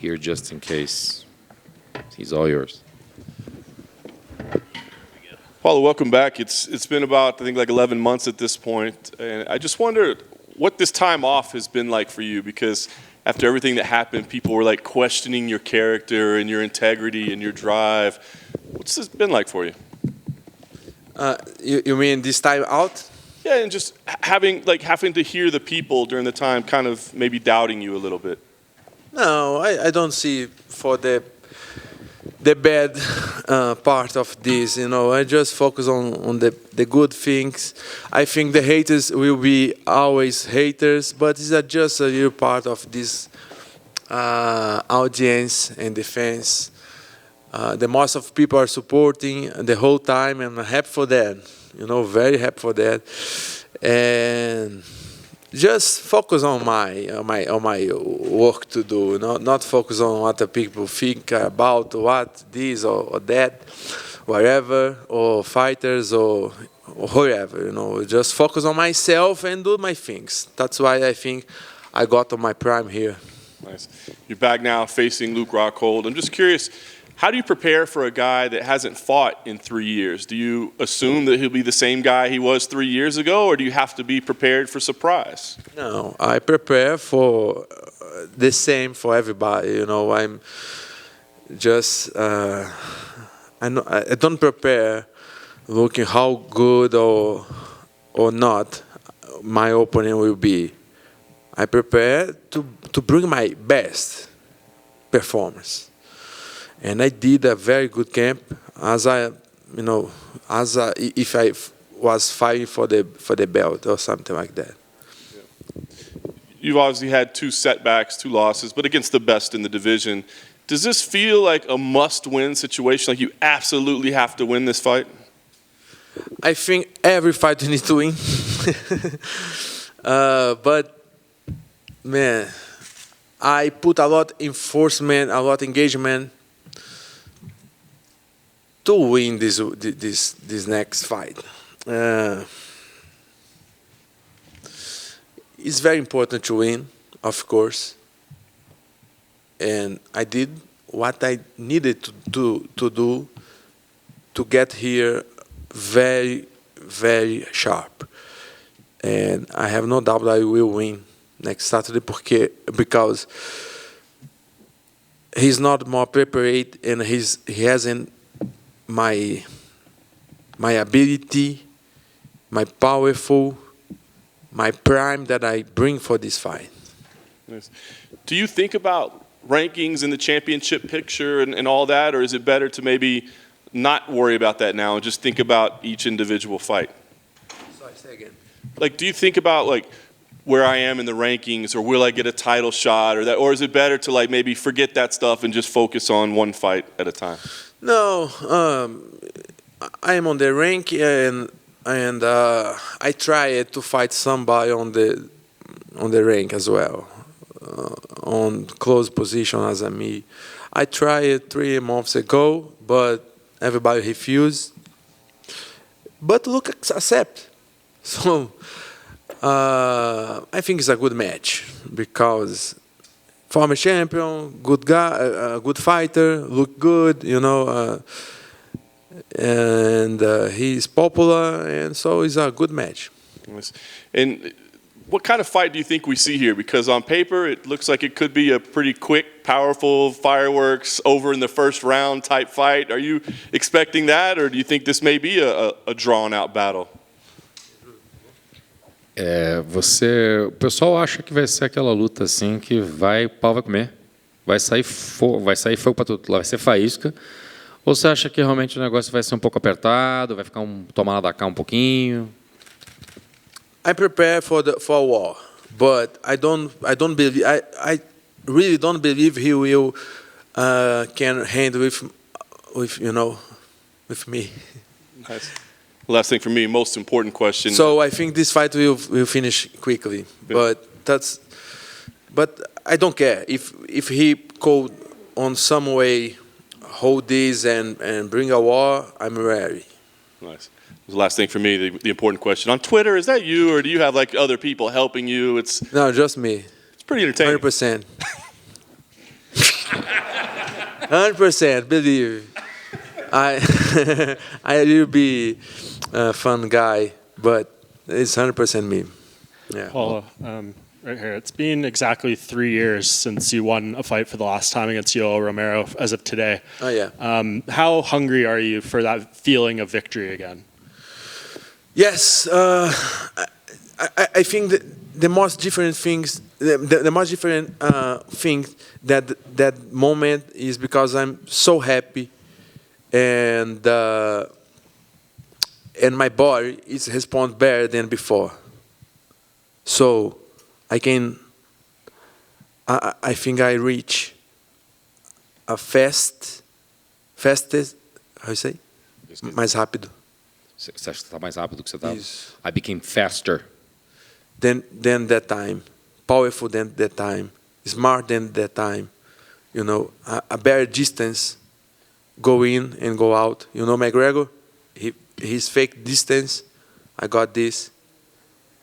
here just in case. He's all yours. Paulo, welcome back. It's been about, I think, like 11 months at this point. And I just wonder what this time off has been like for you, because after everything that happened, people were like questioning your character and your integrity and your drive. What's this been like for you? You mean this time out? Yeah, and just having to hear the people during the time kind of maybe doubting you a little bit. No, I don't see for the bad part of this. I just focus on the good things. I think the haters will be always haters, but it's just a little part of this audience and the fans. The most of people are supporting the whole time, and I'm happy for that. Very happy for that, and just focus on my work to do. Not focus on what the people think about what this or that, whatever, or fighters or whoever. Just focus on myself and do my things. That's why I think I got to my prime here. Nice. You're back now facing Luke Rockhold. I'm just curious, how do you prepare for a guy that hasn't fought in 3 years? Do you assume that he'll be the same guy he was 3 years ago, or do you have to be prepared for surprise? No, I prepare for the same for everybody. I'm just I don't prepare looking how good or not my opponent will be. I prepare to bring my best performance. And I did a very good camp, if I was fighting for the belt or something like that. Yeah. You've obviously had 2 setbacks, 2 losses, but against the best in the division. Does this feel like a must-win situation? Like you absolutely have to win this fight? I think every fighter needs to win. But man, I put a lot enforcement, a lot engagement to win this next fight. It's very important to win, of course. And I did what I needed to do to get here very, very sharp. And I have no doubt I will win next Saturday because he's not more prepared and he hasn't my ability, my powerful, my prime that I bring for this fight. Yes. Do you think about rankings in the championship picture and all that, or is it better to maybe not worry about that now and just think about each individual fight? Sorry, say again. Like, do you think about like where I am in the rankings, or will I get a title shot, or that, or is it better to like maybe forget that stuff and just focus on one fight at a time? No, I am on the rank and I tried to fight somebody on the rank as well, on close position as me. I tried 3 months ago, but everybody refused. But look, accept. So I think it's a good match because former champion, good guy, good fighter, look good, and he's popular, and so it's a good match. And what kind of fight do you think we see here? Because on paper, it looks like it could be a pretty quick, powerful, fireworks, over in the first round type fight. Are you expecting that, or do you think this may be a drawn-out battle? O pessoal acha que vai ser aquela luta assim que o pau vai comer, vai sair fogo para tudo lá, vai ser faísca. Ou você acha que realmente o negócio vai ser um pouco apertado, vai ficar tomar lá da cá um pouquinho? I prepare for war, but I don't believe. I really don't believe he will can handle with me. Nice. Last thing for me, most important question. So I think this fight will finish quickly, but I don't care if he could on some way hold this and bring a war. I'm ready. Nice. The last thing for me, the important question on Twitter: is that you, or do you have like other people helping you? No, just me. It's pretty entertaining. 100%. 100%, believe. I I will be a fun guy, but it's 100% me. Yeah. Paulo, right here. It's been exactly 3 years since you won a fight for the last time against Yoel Romero as of today. Oh yeah. How hungry are you for that feeling of victory again? Yes, I think that the most different things, the most different thing that moment is because I'm so happy, and my body is respond better than before. So I think I reach a fastest, how you say? Mais rápido. Você acha que está mais rápido do que você estava? Isso. I became faster. Than that time, powerful than that time, smart than that time. You know, a better distance, go in and go out. You know, McGregor, his fake distance. I got this.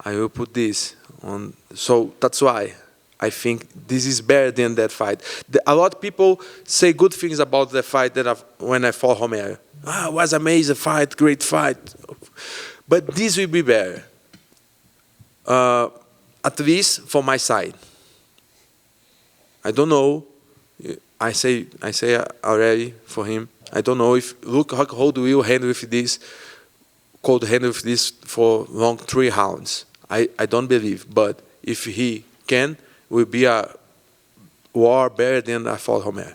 I will put this on. So that's why I think this is better than that fight. A lot of people say good things about the fight when I fought Romero. It was amazing fight, great fight. But this will be better. At least for my side. I don't know. I say already for him. I don't know if Luke Rockhold will handle with this. Could handle with this for long 3 rounds. I don't believe, but if he can, will be a war better than I fought Romero.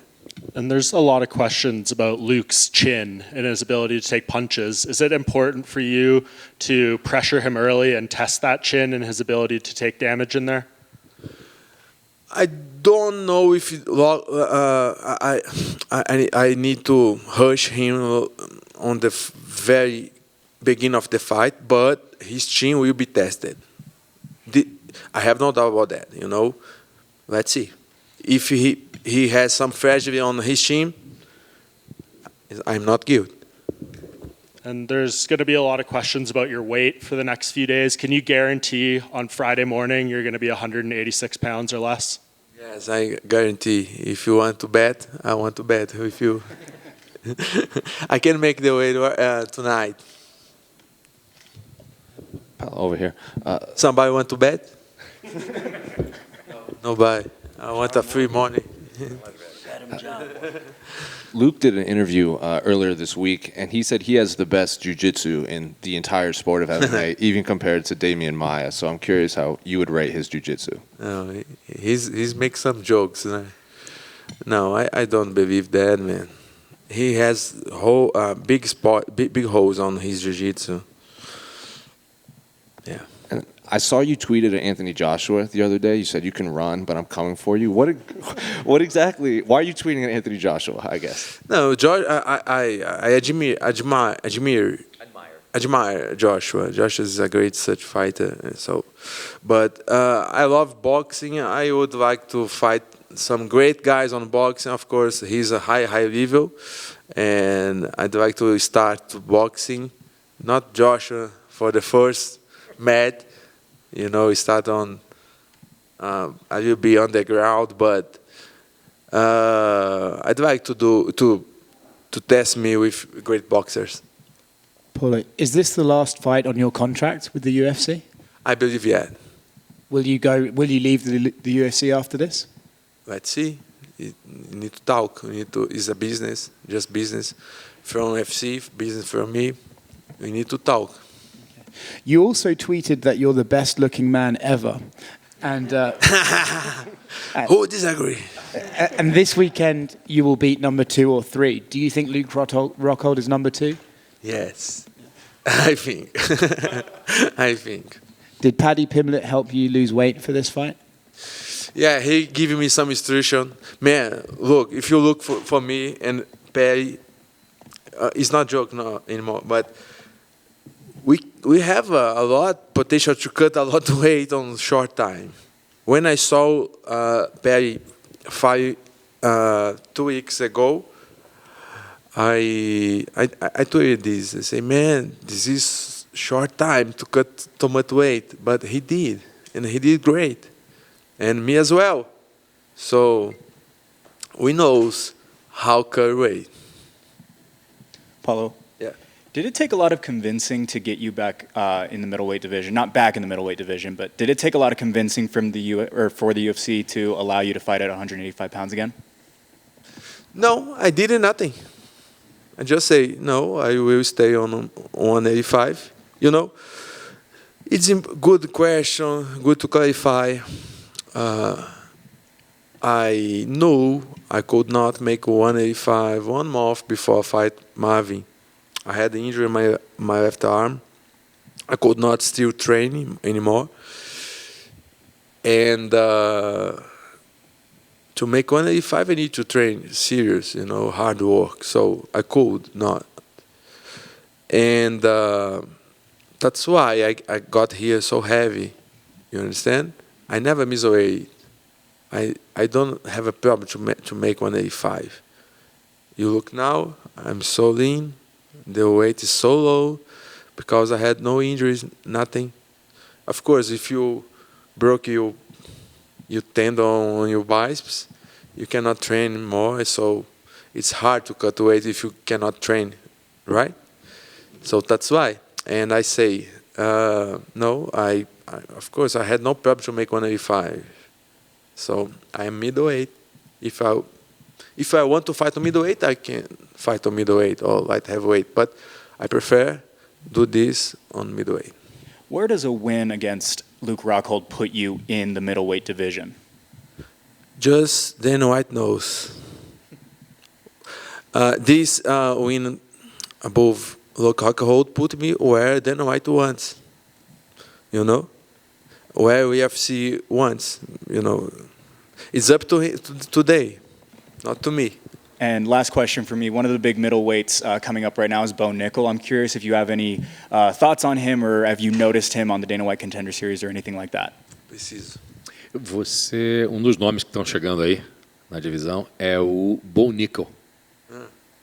And there's a lot of questions about Luke's chin and his ability to take punches. Is it important for you to pressure him early and test that chin and his ability to take damage in there? I don't know if I need to rush him on the very beginning of the fight, but his chin will be tested. I have no doubt about that. You know, let's see if he has some fragility on his chin. I'm not good. And there's going to be a lot of questions about your weight for the next few days. Can you guarantee on Friday morning you're going to be 186 pounds or less? Yes, I guarantee. If you want to bet, I want to bet with you. I can make the weight tonight. Over here. Somebody want to bet? Nobody. I want a free money. Luke did an interview earlier this week, and he said he has the best jiu-jitsu in the entire sport of MMA, even compared to Damian Maia. So I'm curious how you would rate his jiu-jitsu. No, he's make some jokes. No, I don't believe that, man. He has big holes on his jiu-jitsu. Yeah. And I saw you tweeted at Anthony Joshua the other day. You said you can run, but I'm coming for you. What exactly? Why are you tweeting at Anthony Joshua? I guess. No, I admire Joshua. Joshua is a great such fighter. So, but I love boxing. I would like to fight some great guys on boxing. Of course, he's a high level, and I'd like to start boxing. Not Joshua for the first match. You know, start on. I will be on the ground, but I'd like to test me with great boxers. Paulo, is this the last fight on your contract with the UFC? I believe, yeah. Will you leave the UFC after this? Let's see. You need to talk. It's a business, just business. From UFC, business from me. We need to talk. You also tweeted that you're the best-looking man ever, and who disagree? And this weekend you will beat number 2 or 3. Do you think Luke Rockhold is number 2? Yes, I think. I think. Did Paddy Pimblett help you lose weight for this fight? Yeah, he gave me some instruction. Man, look, if you look for me and Paddy, it's not joke no anymore, but. We have a lot potential to cut a lot of weight on short time. When I saw Paddy fight 2 weeks ago, I tweeted this. I say, man, this is short time to cut too much weight, but he did, and he did great, and me as well. So we knows how Curry weighed. Paulo, Yeah. did it take a lot of convincing to get you back in the middleweight division? Not back in the middleweight division, but did it take a lot of convincing from for the UFC to allow you to fight at 185 pounds again? No, I did nothing. I just say, no, I will stay on 185. You know, it's a good question, good to clarify. I knew I could not make 185 1 month before I fight Marvin. I had an injury in my left arm. I could not still train anymore. And to make 185, I need to train serious, you know, hard work. So I could not. And that's why I got here so heavy. You understand? I never miss a weight. I don't have a problem to make 185. You look now, I'm so lean. The weight is so low because I had no injuries, nothing. Of course, if you broke your tendon on your biceps, you cannot train more. So it's hard to cut weight if you cannot train, right? So that's why. And I say, no, I of course, I had no problem to make 185. So I am middleweight. If I want to fight on middleweight, I can fight on middleweight or light heavyweight. But I prefer do this on middleweight. Where does a win against Luke Rockhold put you in the middleweight division? Just Dana White knows. This win above Luke Rockhold put me where Dana White wants. You know, where UFC wants. You know, it's up to him today, not to me. And last question for me, one of the big middleweights coming up right now is Bo Nickel. I'm curious if you have any thoughts on him or have you noticed him on the Dana White Contender Series or anything like that? Preciso. Um dos nomes que estão chegando aí na divisão é o Bo Nickel.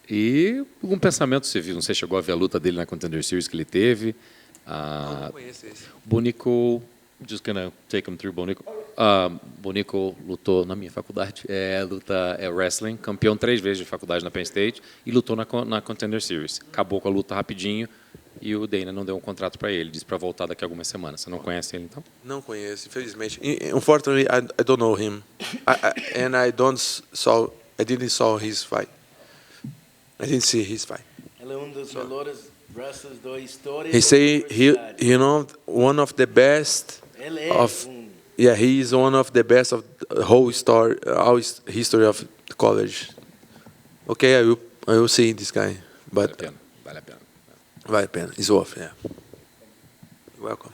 E algum pensamento você viu? Não sei se chegou a ver a luta dele na Contender Series que ele teve. Não conheço esse. Bo Nickel, just gonna take him through Bo Nickel. Bo Nickel lutou na minha faculdade, é wrestling, campeão 3 vezes de faculdade na Penn State e lutou na Contender Series. Acabou com a luta rapidinho e o Dana não deu um contrato para ele, disse para voltar daqui a algumas semanas. Você não conhece ele então? Não conheço, infelizmente. Unfortunately, I don't know him, and I didn't saw his fight. I didn't see his fight. Ele dos melhores wrestlers da história. He say you know, one of the best of. Yeah, he is one of the best of the whole history of the college. Okay, I will see this guy, but Vale a pena. Vale a pena. It's worth, yeah. You're welcome.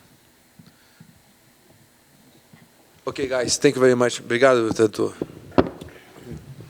Okay, guys, thank you very much. Obrigado, Tato.